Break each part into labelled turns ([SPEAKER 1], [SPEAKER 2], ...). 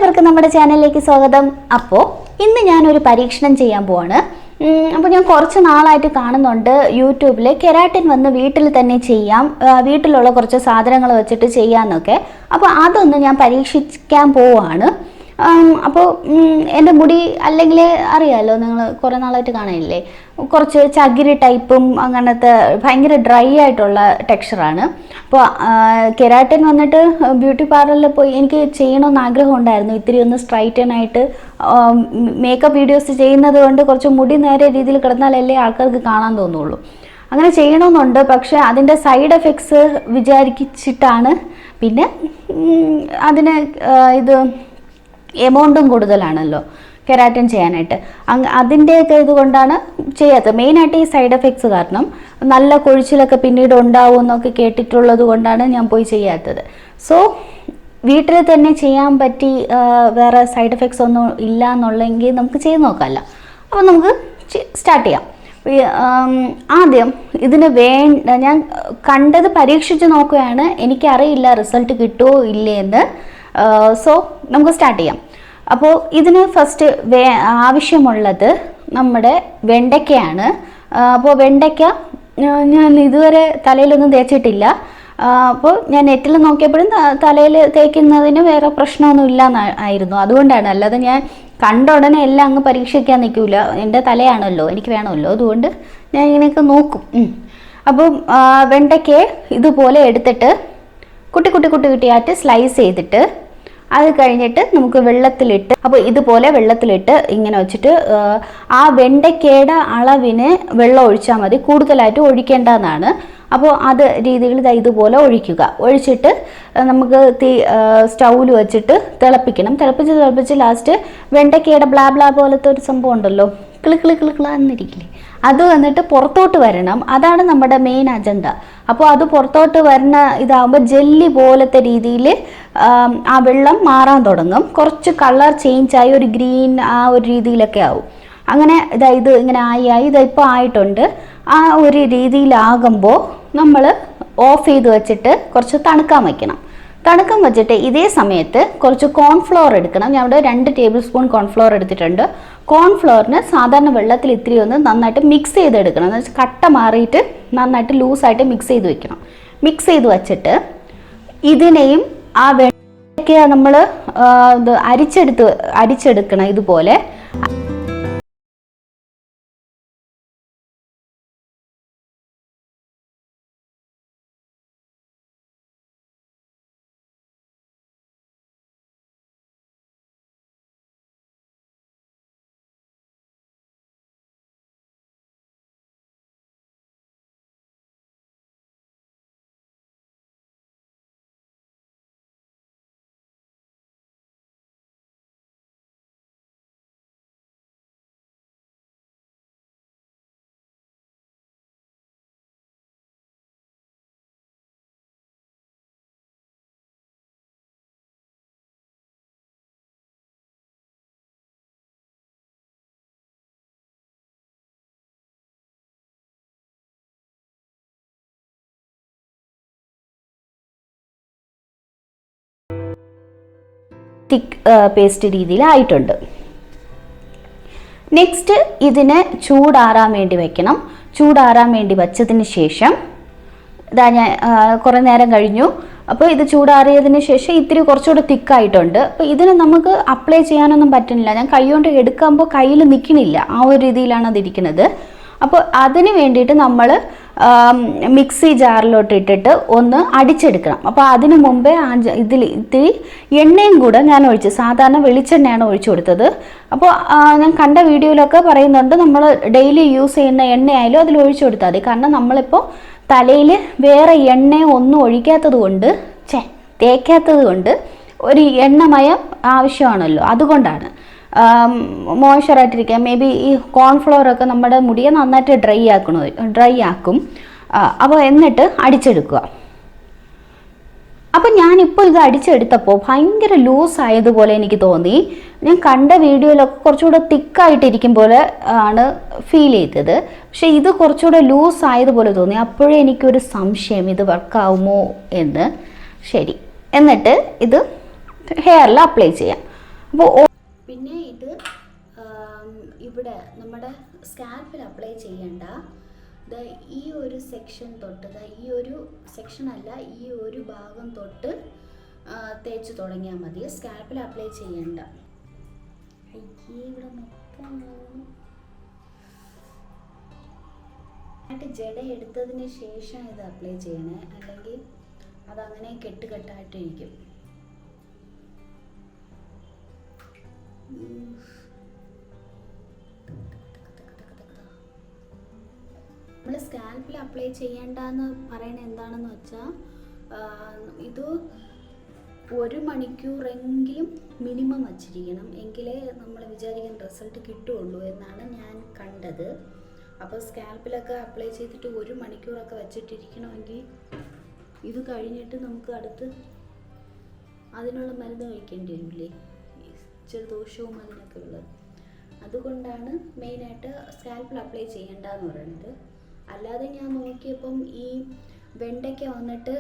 [SPEAKER 1] എല്ലാവർക്കും നമ്മുടെ ചാനലിലേക്ക് സ്വാഗതം. അപ്പോൾ ഇന്ന് ഞാനൊരു പരീക്ഷണം ചെയ്യാൻ പോവാണ്. അപ്പോൾ ഞാൻ കുറച്ച് നാളായിട്ട് കാണുന്നുണ്ട് യൂട്യൂബിൽ കെരാട്ടിൻ വന്ന് വീട്ടിൽ തന്നെ ചെയ്യാം, വീട്ടിലുള്ള കുറച്ച് സാധനങ്ങൾ വെച്ചിട്ട് ചെയ്യാമെന്നൊക്കെ. അപ്പോൾ അതൊന്ന് ഞാൻ പരീക്ഷിക്കാൻ പോവാണ്. അപ്പോൾ എൻ്റെ മുടി അല്ലെങ്കിൽ അറിയാമല്ലോ, നിങ്ങൾ കുറേ നാളായിട്ട് കാണാനില്ലേ, കുറച്ച് ചകിരി ടൈപ്പും അങ്ങനത്തെ ഭയങ്കര ഡ്രൈ ആയിട്ടുള്ള ടെക്സ്ചറാണ്. അപ്പോൾ കെരാട്ടിൻ വന്നിട്ട് ബ്യൂട്ടി പാർലറിൽ പോയി എനിക്ക് ചെയ്യണമെന്ന് ആഗ്രഹം ഉണ്ടായിരുന്നു. ഇത്തിരി ഒന്ന് സ്ട്രൈറ്റൻ ആയിട്ട് മേക്കപ്പ് വീഡിയോസ് ചെയ്യുന്നത് കൊണ്ട് കുറച്ച് മുടി നേരെ രീതിയിൽ കിടന്നാലല്ലേ ആൾക്കാർക്ക് കാണാൻ തോന്നുള്ളൂ. അങ്ങനെ ചെയ്യണമെന്നുണ്ട്. പക്ഷേ അതിൻ്റെ സൈഡ് എഫക്ട്സ് വിചാരിച്ചിട്ടാണ്. പിന്നെ അതിന് ഇത് എമൗണ്ടും കൂടുതലാണല്ലോ കെരാറ്റിൻ ചെയ്യാനായിട്ട്. അതിൻ്റെയൊക്കെ ഇതുകൊണ്ടാണ് ചെയ്യാത്തത്. മെയിനായിട്ട് ഈ സൈഡ് എഫക്ട്സ് കാരണം നല്ല കൊഴിച്ചിലൊക്കെ പിന്നീട് ഉണ്ടാവും എന്നൊക്കെ കേട്ടിട്ടുള്ളത് കൊണ്ടാണ് ഞാൻ പോയി ചെയ്യാത്തത്. സോ വീട്ടിൽ തന്നെ ചെയ്യാൻ പറ്റി വേറെ സൈഡ് എഫക്ട്സ് ഒന്നും ഇല്ല എന്നുള്ളെങ്കിൽ നമുക്ക് ചെയ്ത് നോക്കാമല്ലോ. അപ്പോൾ നമുക്ക് സ്റ്റാർട്ട് ചെയ്യാം. ആദ്യം ഇതിന് ഞാൻ കണ്ടത് പരീക്ഷിച്ച് നോക്കുകയാണ്. എനിക്കറിയില്ല റിസൾട്ട് കിട്ടുമോ ഇല്ലേ എന്ന്. സോ നമുക്ക് സ്റ്റാർട്ട് ചെയ്യാം. അപ്പോൾ ഇതിന് ഫസ്റ്റ് ആവശ്യമുള്ളത് നമ്മുടെ വെണ്ടയ്ക്കയാണ്. അപ്പോൾ വെണ്ടയ്ക്ക ഞാൻ ഇതുവരെ തലയിലൊന്നും തേച്ചിട്ടില്ല. അപ്പോൾ ഞാൻ നെറ്റിൽ നോക്കിയപ്പോഴും തലയിൽ തേക്കുന്നതിന് വേറെ പ്രശ്നമൊന്നും ഇല്ല എന്നായിരുന്നു. അതുകൊണ്ടാണ്, അല്ലാതെ ഞാൻ കണ്ട ഉടനെ എല്ലാം അങ്ങ് പരീക്ഷിക്കാൻ നിൽക്കില്ല. എൻ്റെ തലയാണല്ലോ, എനിക്ക് വേണമല്ലോ, അതുകൊണ്ട് ഞാൻ ഇങ്ങനെയൊക്കെ നോക്കും. അപ്പം വെണ്ടയ്ക്ക് ഇതുപോലെ എടുത്തിട്ട് കുട്ടിയായിട്ട് സ്ലൈസ് ചെയ്തിട്ട് അത് കഴിഞ്ഞിട്ട് നമുക്ക് വെള്ളത്തിലിട്ട്, അപ്പോൾ ഇതുപോലെ വെള്ളത്തിലിട്ട് ഇങ്ങനെ വെച്ചിട്ട് ആ വെണ്ടയ്ക്കയുടെ അളവിന് വെള്ളം ഒഴിച്ചാൽ മതി, കൂടുതലായിട്ട് ഒഴിക്കേണ്ടതെന്നാണ്. അപ്പോൾ അത് രീതികൾ ഇതുപോലെ ഒഴിച്ചിട്ട് നമുക്ക് സ്റ്റൗവിൽ വെച്ചിട്ട് തിളപ്പിച്ച് ലാസ്റ്റ് വെണ്ടയ്ക്കയുടെ ബ്ലാ പോലത്തെ ഒരു സംഭവം ഉണ്ടല്ലോ, കിളിക്കിളിക്കിളിക്കിളാന്നിരിക്കില്ലേ, അത് വന്നിട്ട് പുറത്തോട്ട് വരണം. അതാണ് നമ്മുടെ മെയിൻ അജണ്ട. അപ്പോൾ അത് പുറത്തോട്ട് വരുന്ന ഇതാകുമ്പോൾ ജെല്ലി പോലത്തെ രീതിയിൽ ആ വെള്ളം മാറാൻ തുടങ്ങും. കുറച്ച് കളർ ചേഞ്ചായി ഒരു ഗ്രീൻ ആ ഒരു രീതിയിലൊക്കെ ആവും. അങ്ങനെ ഇത് ഇങ്ങനെ ഇതിപ്പോൾ ആയിട്ടുണ്ട്. ആ ഒരു രീതിയിലാകുമ്പോൾ നമ്മൾ ഓഫ് ചെയ്ത് വെച്ചിട്ട് കുറച്ച് തണുക്കാൻ വെച്ചിട്ട് ഇതേ സമയത്ത് കുറച്ച് കോൺഫ്ലോർ എടുക്കണം. ഞാൻ ഇവിടെ 2 ടേബിൾ സ്പൂൺ കോൺഫ്ലോർ എടുത്തിട്ടുണ്ട്. കോൺഫ്ലോറിന് സാധാരണ വെള്ളത്തിൽ ഇത്തിരി ഒന്ന് നന്നായിട്ട് മിക്സ് ചെയ്തെടുക്കണം. എന്ന് വെച്ചാൽ കട്ട മാറിയിട്ട് നന്നായിട്ട് ലൂസായിട്ട് മിക്സ് ചെയ്ത് വെച്ചിട്ട് ഇതിനെയും ആ വെണ്ടയ്ക്ക നമ്മൾ അരിച്ചെടുക്കണം ഇതുപോലെ. തിക്ക് പേസ്റ്റ് രീതിയിലായിട്ടുണ്ട്. നെക്സ്റ്റ് ഇതിനെ ചൂടാറാൻ വേണ്ടി വെക്കണം. ചൂടാറാൻ വേണ്ടി വെച്ചതിന് ശേഷം ഞാൻ കുറേ നേരം കഴിഞ്ഞു. അപ്പോൾ ഇത് ചൂടാറിയതിന് ശേഷം ഇത്തിരി കുറച്ചുകൂടെ തിക്കായിട്ടുണ്ട്. അപ്പോൾ ഇതിന് നമുക്ക് അപ്ലൈ ചെയ്യാനൊന്നും പറ്റുന്നില്ല. ഞാൻ കൈ കൊണ്ട് എടുക്കുമ്പോൾ കയ്യിൽ നിൽക്കണില്ല, ആ ഒരു രീതിയിലാണ് അതിരിക്കുന്നത്. അപ്പോൾ അതിന് വേണ്ടിയിട്ട് നമ്മൾ മിക്സി ജാറിലോട്ട് ഇട്ടിട്ട് ഒന്ന് അടിച്ചെടുക്കണം. അപ്പോൾ അതിന് മുമ്പേ ഇതിൽ ഇത്തിരി എണ്ണയും കൂടെ ഞാൻ സാധാരണ വെളിച്ചെണ്ണയാണ് ഒഴിച്ചു കൊടുത്തത്. അപ്പോൾ ഞാൻ കണ്ട വീഡിയോയിലൊക്കെ പറയുന്നുണ്ട് നമ്മൾ ഡെയിലി യൂസ് ചെയ്യുന്ന എണ്ണയായാലും അതിൽ ഒഴിച്ചു കൊടുത്താൽ മതി. കാരണം നമ്മളിപ്പോൾ തലയിൽ വേറെ എണ്ണ ഒന്നും തേക്കാത്തത് കൊണ്ട് ഒരു എണ്ണമയം ആവശ്യമാണല്ലോ, അതുകൊണ്ടാണ്. മോയ്സ്ചറായിട്ടിരിക്കുക. മേ ബി ഈ കോൺഫ്ലോറൊക്കെ നമ്മുടെ മുടിയെ നന്നായിട്ട് ഡ്രൈ ആക്കും. അപ്പോൾ എന്നിട്ട് അടിച്ചെടുക്കുക. അപ്പം ഞാനിപ്പോൾ ഇത് അടിച്ചെടുത്തപ്പോൾ ഭയങ്കര ലൂസ് ആയതുപോലെ എനിക്ക് തോന്നി. ഞാൻ കണ്ട വീഡിയോയിലൊക്കെ കുറച്ചുകൂടെ തിക്കായിട്ടിരിക്കും പോലെ ആണ് ഫീൽ ചെയ്തത്. പക്ഷെ ഇത് കുറച്ചുകൂടെ ലൂസ് ആയതുപോലെ തോന്നി. അപ്പോഴേ എനിക്കൊരു സംശയം, ഇത് വർക്കാവുമോ എന്ന്. ശരി, എന്നിട്ട് ഇത് ഹെയറിൽ അപ്ലൈ ചെയ്യാം. അപ്പോൾ പിന്നെ ഇത് ഇവിടെ നമ്മുടെ സ്കാൽപ്പിൽ അപ്ലൈ ചെയ്യേണ്ട ഈ ഒരു സെക്ഷൻ തൊട്ട് ഈ ഒരു സെക്ഷൻ അല്ല, ഈ ഒരു ഭാഗം തൊട്ട് തേച്ച് തുടങ്ങിയാൽ മതി. സ്കാൽപ്പിൽ അപ്ലൈ ചെയ്യേണ്ട. ഇവിടെ ജട എടുത്തതിന് ശേഷം ഇത് അപ്ലൈ ചെയ്യണേ, അല്ലെങ്കിൽ അതങ്ങനെ കെട്ടുകെട്ടായിട്ടിരിക്കും. നമ്മൾ സ്കാൽപ്പിൽ അപ്ലൈ ചെയ്യേണ്ടെന്ന് പറയണത് എന്താണെന്ന് വെച്ചാൽ, ഇത് 1 മണിക്കൂറെങ്കിലും മിനിമം വച്ചിരിക്കണം, എങ്കിലേ നമ്മൾ വിചാരിക്കുന്ന റിസൾട്ട് കിട്ടുകയുള്ളൂ എന്നാണ് ഞാൻ കണ്ടത്. അപ്പോൾ സ്കാൽപ്പിലൊക്കെ അപ്ലൈ ചെയ്തിട്ട് 1 മണിക്കൂറൊക്കെ വച്ചിട്ടിരിക്കണമെങ്കിൽ ഇത് കഴിഞ്ഞിട്ട് നമുക്ക് അടുത്ത് അതിനുള്ള മരുന്ന് കഴിക്കേണ്ടി വരില്ലേ, ജലദോഷവും അതിനൊക്കെ ഉള്ളത്. അതുകൊണ്ടാണ് മെയിനായിട്ട് സ്കാൽപ്പിൽ അപ്ലൈ ചെയ്യേണ്ടതെന്ന് പറയുന്നത്. അല്ലാതെ ഞാൻ നോക്കിയപ്പം ഈ വെണ്ടയ്ക്ക വന്നിട്ട്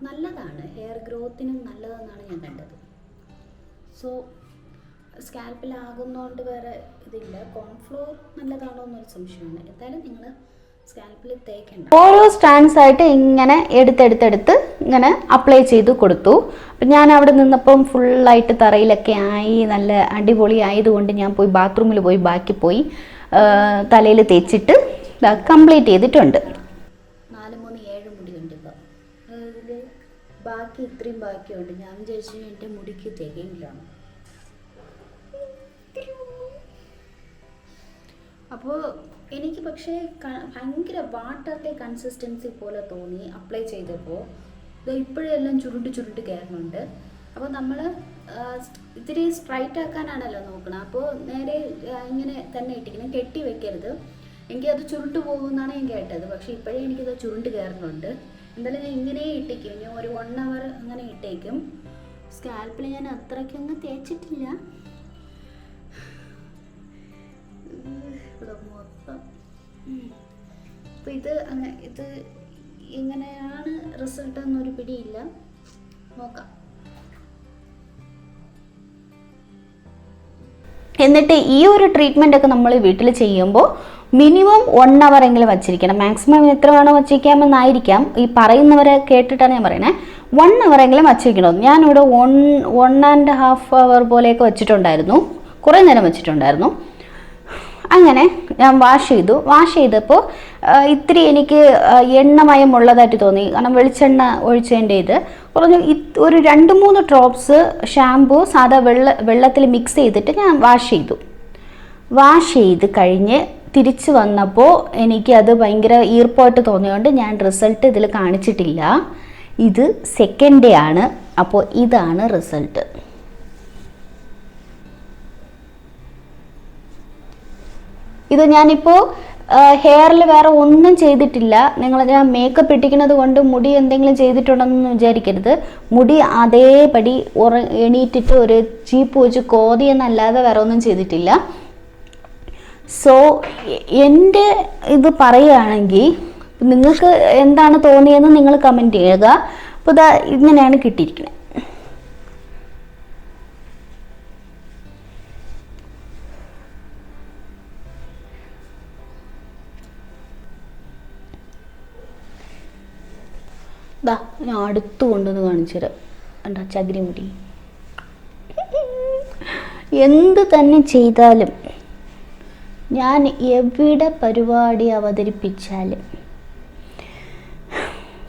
[SPEAKER 1] നല്ലതാണ്, ഹെയർ ഗ്രോത്തിനും നല്ലതെന്നാണ് ഞാൻ കണ്ടത്. സോ സ്കാൽപ്പിലാകുന്നതുകൊണ്ട് വേറെ ഇതില്ല. കോൺഫ്ലോർ നല്ലതാണോ എന്നൊരു സംശയമാണ്. എന്തായാലും നിങ്ങൾ സ്കാൽപ്പിൽ തേക്കണ്ട. ഓരോ സ്ട്രാൻഡ്സ് ആയിട്ട് ഇങ്ങനെ എടുത്തെടുത്തെടുത്ത് ഇങ്ങനെ അപ്ലൈ ചെയ്ത് കൊടുത്തു. അപ്പം ഞാൻ അവിടെ നിന്നപ്പം ഫുള്ളായിട്ട് തറയിലൊക്കെ ആയി നല്ല അടിപൊളി ആയതുകൊണ്ട് ഞാൻ പോയി ബാത്റൂമിൽ പോയി ബാക്കി പോയി തലയിൽ തേച്ചിട്ട് കംപ്ലീറ്റ് ചെയ്തിട്ടുണ്ട്. 4-3-7 മുടിയുണ്ട് ഇപ്പം. ഇതിൽ ബാക്കി ഇത്രയും ബാക്കിയുണ്ട്. ഞാൻ വിചാരിച്ചു എൻ്റെ മുടിക്ക് തികയില്ലാണ്. അപ്പോൾ എനിക്ക് പക്ഷേ ഭയങ്കര വാട്ടറിൻ്റെ കൺസിസ്റ്റൻസി പോലെ തോന്നി അപ്ലൈ ചെയ്തപ്പോൾ. ഇത് ഇപ്പോഴെല്ലാം ചുരുണ്ട് കയറുന്നുണ്ട്. അപ്പോൾ നമ്മൾ ഇത്തിരി സ്ട്രൈറ്റ് ആക്കാനാണല്ലോ നോക്കണം. അപ്പോൾ നേരെ ഇങ്ങനെ തന്നെ ഇട്ടിരിക്കണം, കെട്ടി വെക്കരുത്, എങ്കിൽ അത് ചുരുണ്ട് പോകുമെന്നാണ് ഞാൻ കേട്ടത്. പക്ഷേ ഇപ്പോഴേ എനിക്കിത് ചുരുണ്ട് കയറുന്നുണ്ട്. എന്തായാലും ഞാൻ ഇങ്ങനെ ഇട്ടേക്കും, ഞാൻ ഒരു 1 hour അങ്ങനെ ഇട്ടേക്കും. സ്കാൽപ്പിൽ ഞാൻ അത്രയ്ക്കൊന്നും തേച്ചിട്ടില്ല. ഇവിടെ മൊത്തം അപ്പോൾ ഇത് എങ്ങനെയാണ് റിസൾട്ട് എന്നൊരു പിടിയില്ല, നോക്കാം. എന്നിട്ട് ഈ ഒരു ട്രീറ്റ്മെൻ്റ് ഒക്കെ നമ്മൾ വീട്ടിൽ ചെയ്യുമ്പോൾ മിനിമം 1 hour എങ്കിലും വച്ചിരിക്കണം. മാക്സിമം എത്ര വേണോ വച്ചിരിക്കാമെന്നായിരിക്കാം, ഈ പറയുന്നവരെ കേട്ടിട്ടാണ് ഞാൻ പറയുന്നത്. 1 hour എങ്കിലും വച്ചിരിക്കണം. ഞാനിവിടെ 1.5 hour പോലെയൊക്കെ വെച്ചിട്ടുണ്ടായിരുന്നു, കുറേ നേരം വെച്ചിട്ടുണ്ടായിരുന്നു. അങ്ങനെ ഞാൻ വാഷ് ചെയ്തപ്പോൾ ഇത്തിരി എനിക്ക് എണ്ണമയമുള്ളതായിട്ട് തോന്നി. കാരണം വെളിച്ചെണ്ണ ഒഴിച്ചതിൻ്റെ ഇത് കുറഞ്ഞു. ഒരു 2-3 ഡ്രോപ്സ് ഷാമ്പൂ സാധാ വെള്ളത്തിൽ മിക്സ് ചെയ്തിട്ട് ഞാൻ വാഷ് ചെയ്ത് കഴിഞ്ഞ് തിരിച്ച് വന്നപ്പോൾ എനിക്കത് ഭയങ്കര ഈർപ്പമായിട്ട് തോന്നിയതുകൊണ്ട് ഞാൻ റിസൾട്ട് ഇതിൽ കാണിച്ചിട്ടില്ല. ഇത് സെക്കൻഡ് ഡേ ആണ്. അപ്പോൾ ഇതാണ് റിസൾട്ട്. ഇത് ഞാനിപ്പോൾ ഹെയറിൽ വേറെ ഒന്നും ചെയ്തിട്ടില്ല. ഞാൻ മേക്കപ്പ് ഇട്ടിക്കുന്നത് കൊണ്ട് മുടി എന്തെങ്കിലും ചെയ്തിട്ടുണ്ടെന്ന് വിചാരിക്കരുത്. മുടി അതേപടി എണീറ്റിട്ട് ഒരു ചീപ്പ് വെച്ച് കോതിയെന്നല്ലാതെ വേറെ ഒന്നും ചെയ്തിട്ടില്ല. സോ എൻ്റെ ഇത് പറയുകയാണെങ്കിൽ നിങ്ങൾക്ക് എന്താണ് തോന്നിയതെന്ന് നിങ്ങൾ കമൻറ്റ് ചെയ്യുക. അപ്പോൾ ഇതാ ഇങ്ങനെയാണ് കിട്ടിയിരിക്കുന്നത്. ഞാൻ അടുത്ത് കൊണ്ടുവന്ന് കാണിച്ചു തരാം. എന്താ ചകിരിമുടി. എന്ത് തന്നെ ചെയ്താലും, ഞാൻ എവിടെ പരിപാടി അവതരിപ്പിച്ചാലും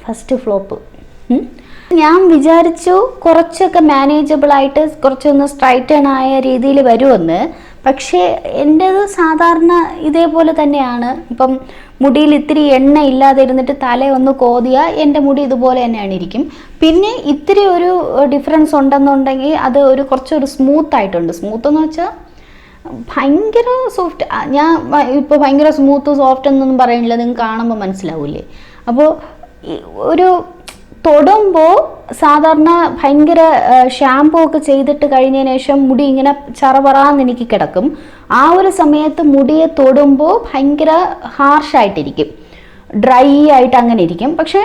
[SPEAKER 1] ഫസ്റ്റ് ഫ്ലോപ്പ്. ഞാൻ വിചാരിച്ചു കുറച്ചൊക്കെ മാനേജബിളായിട്ട് കുറച്ചൊന്ന് സ്ട്രൈറ്റൺ ആയ രീതിയിൽ വരുമെന്ന്. പക്ഷേ എൻ്റേത് സാധാരണ ഇതേപോലെ തന്നെയാണ്. ഇപ്പം മുടിയിൽ ഇത്തിരി എണ്ണ ഇല്ലാതെ ഇരുന്നിട്ട് തല ഒന്ന് കോതിയാൽ എൻ്റെ മുടി ഇതുപോലെ തന്നെയാണ് ഇരിക്കും. പിന്നെ ഇത്തിരി ഒരു ഡിഫറൻസ് ഉണ്ടെന്നുണ്ടെങ്കിൽ അത് കുറച്ചൊരു സ്മൂത്ത് ആയിട്ടുണ്ട്. സ്മൂത്ത് എന്ന് വെച്ചാൽ ഭയങ്കര സോഫ്റ്റ്. ഞാൻ ഇപ്പോൾ ഭയങ്കര സ്മൂത്ത് സോഫ്റ്റ് എന്നൊന്നും പറയുന്നില്ല, നിങ്ങൾക്ക് കാണുമ്പോൾ മനസ്സിലാവില്ലേ. അപ്പോൾ ഒരു തൊടുമ്പോൾ സാധാരണ ഭയങ്കര ഷാമ്പൂ ഒക്കെ ചെയ്തിട്ട് കഴിഞ്ഞതിന് ശേഷം മുടി ഇങ്ങനെ ചറപറാന്ന് എനിക്ക് കിടക്കും. ആ ഒരു സമയത്ത് മുടിയെ തൊടുമ്പോൾ ഭയങ്കര ഹാർഷായിട്ടിരിക്കും, ഡ്രൈ ആയിട്ട് അങ്ങനെ ഇരിക്കും. പക്ഷെ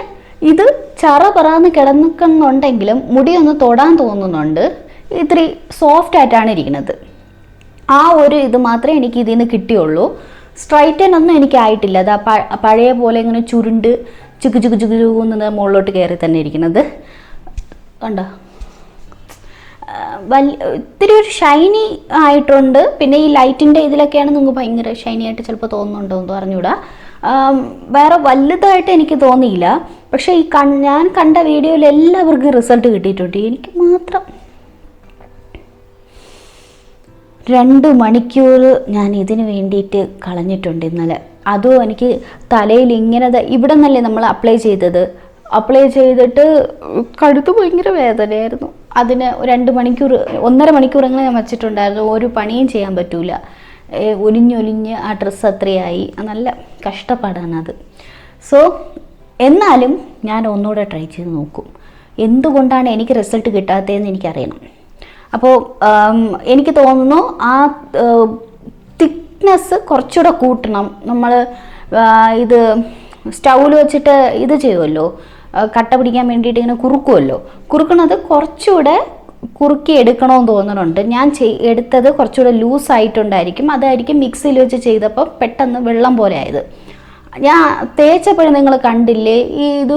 [SPEAKER 1] ഇത് ചറപറാന്ന് കിടക്കുന്നുണ്ടെങ്കിലും മുടി ഒന്ന് തൊടാൻ തോന്നുന്നുണ്ട്. ഇത്തിരി സോഫ്റ്റ് ആയിട്ടാണ് ഇരിക്കുന്നത്. ആ ഒരു ഇത് മാത്രമേ എനിക്ക് ഇതിൽ നിന്ന് കിട്ടിയുള്ളൂ. സ്ട്രൈറ്റൻ ഒന്നും എനിക്കായിട്ടില്ല. അത് പഴയ പോലെ ഇങ്ങനെ ചുരുണ്ട് ചുക്ക് ചുക്ക് ചുക്ക് ചുക്കുന്ന് മുകളിലോട്ട് കയറി തന്നെ ഇരിക്കുന്നത് കണ്ടോ. ഇത്തിരി ഒരു ഷൈനി ആയിട്ടുണ്ട്. പിന്നെ ഈ ലൈറ്റിൻ്റെ ഇതിലൊക്കെയാണ് നിങ്ങൾക്ക് ഭയങ്കര ഷൈനി ആയിട്ട് ചിലപ്പോൾ തോന്നുന്നുണ്ടോ എന്ന് പറഞ്ഞുകൂടാ. വേറെ വലുതായിട്ട് എനിക്ക് തോന്നിയില്ല. പക്ഷേ ഈ ഞാൻ കണ്ട വീഡിയോയിൽ എല്ലാവർക്കും റിസൾട്ട് കിട്ടിയിട്ടുണ്ട്. എനിക്ക് മാത്രം 2 മണിക്കൂർ ഞാൻ ഇതിന് വേണ്ടിയിട്ട് കളഞ്ഞിട്ടുണ്ട് ഇന്നലെ. അതും എനിക്ക് തലയിൽ ഇങ്ങനെ ഇവിടെ നിന്നല്ലേ നമ്മൾ അപ്ലൈ ചെയ്തിട്ട് കഴുത്ത് ഭയങ്കര വേദനയായിരുന്നു. അതിന് 2 മണിക്കൂർ 1.5 മണിക്കൂർ അങ്ങനെ ഞാൻ വച്ചിട്ടുണ്ടായിരുന്നു. ഒരു പണിയും ചെയ്യാൻ പറ്റൂല. ഒലിഞ്ഞൊലിഞ്ഞ് ആ ഡ്രസ്സ് അത്രയായി. നല്ല കഷ്ടപ്പാടാണത്. സോ എന്നാലും ഞാൻ ഒന്നുകൂടെ ട്രൈ ചെയ്ത് നോക്കും. എന്തുകൊണ്ടാണ് എനിക്ക് റിസൾട്ട് കിട്ടാത്തതെന്ന് എനിക്കറിയണം. അപ്പോൾ എനിക്ക് തോന്നുന്നു ആ തിക്നെസ് കുറച്ചുകൂടെ കൂട്ടണം. നമ്മൾ ഇത് സ്റ്റൗവിൽ വെച്ചിട്ട് ഇത് ചെയ്യുമല്ലോ, കട്ട പിടിക്കാൻ വേണ്ടിയിട്ട് ഇങ്ങനെ കുറുക്കണത് കുറച്ചുകൂടെ കുറുക്കി എടുക്കണമെന്ന് തോന്നുന്നുണ്ട്. ഞാൻ എടുത്തത് കുറച്ചുകൂടെ ലൂസായിട്ടുണ്ടായിരിക്കും. അതായിരിക്കും മിക്സിയിൽ വെച്ച് ചെയ്തപ്പോൾ പെട്ടെന്ന് വെള്ളം പോലെ ആയത്. ഞാൻ തേച്ചപ്പോഴും നിങ്ങൾ കണ്ടില്ലേ, ഈ ഇത്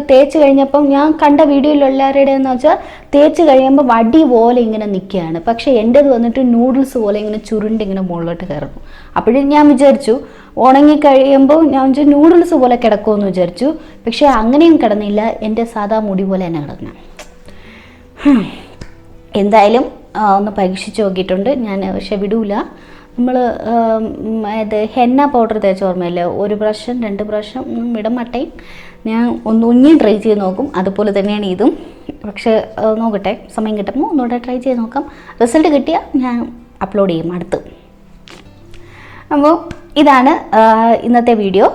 [SPEAKER 1] തേച്ച് കഴിഞ്ഞപ്പം ഞാൻ കണ്ട വീഡിയോയിലുള്ളവരുടെ എന്ന് വെച്ചാൽ തേച്ച് കഴിയുമ്പോൾ വടി പോലെ ഇങ്ങനെ നിൽക്കുകയാണ്. പക്ഷേ എൻ്റേത് വന്നിട്ട് നൂഡിൽസ് പോലെ ഇങ്ങനെ ചുരുണ്ടിങ്ങനെ മുകളിലോട്ട് കയറുന്നു. അപ്പോഴും ഞാൻ വിചാരിച്ചു ഉണങ്ങിക്കഴിയുമ്പോൾ ഞാൻ വിചാരിച്ചു നൂഡിൽസ് പോലെ കിടക്കുമെന്ന് വിചാരിച്ചു. പക്ഷേ അങ്ങനെയും കിടന്നില്ല. എൻ്റെ സാധാ മുടി പോലെ തന്നെ കിടന്നു. എന്തായാലും ഒന്ന് പരീക്ഷിച്ച് നോക്കിയിട്ടുണ്ട് ഞാൻ. പക്ഷെ വിടൂല. നമ്മൾ ഇത് ഹെന്ന പൗഡർ തേച്ച ഓർമ്മയില്ല, 1 പ്രാവശ്യം 2 പ്രാവശ്യം വിടമാട്ടേയും ഞാൻ ഒന്നിയും ട്രൈ ചെയ്ത് നോക്കും. അതുപോലെ തന്നെയാണ് ഇതും. പക്ഷേ നോക്കട്ടെ, സമയം കിട്ടുമ്പോൾ ഒന്നുകൂടെ ട്രൈ ചെയ്ത് നോക്കാം. റിസൾട്ട് കിട്ടിയാൽ ഞാൻ അപ്ലോഡ് ചെയ്യും അടുത്ത്. അപ്പോൾ ഇതാണ് ഇന്നത്തെ വീഡിയോ.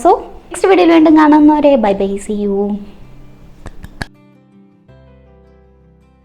[SPEAKER 1] സോ നെക്സ്റ്റ് വീഡിയോയിൽ വീണ്ടും കാണുന്നവരെ ബൈ ബൈ, സീ യു.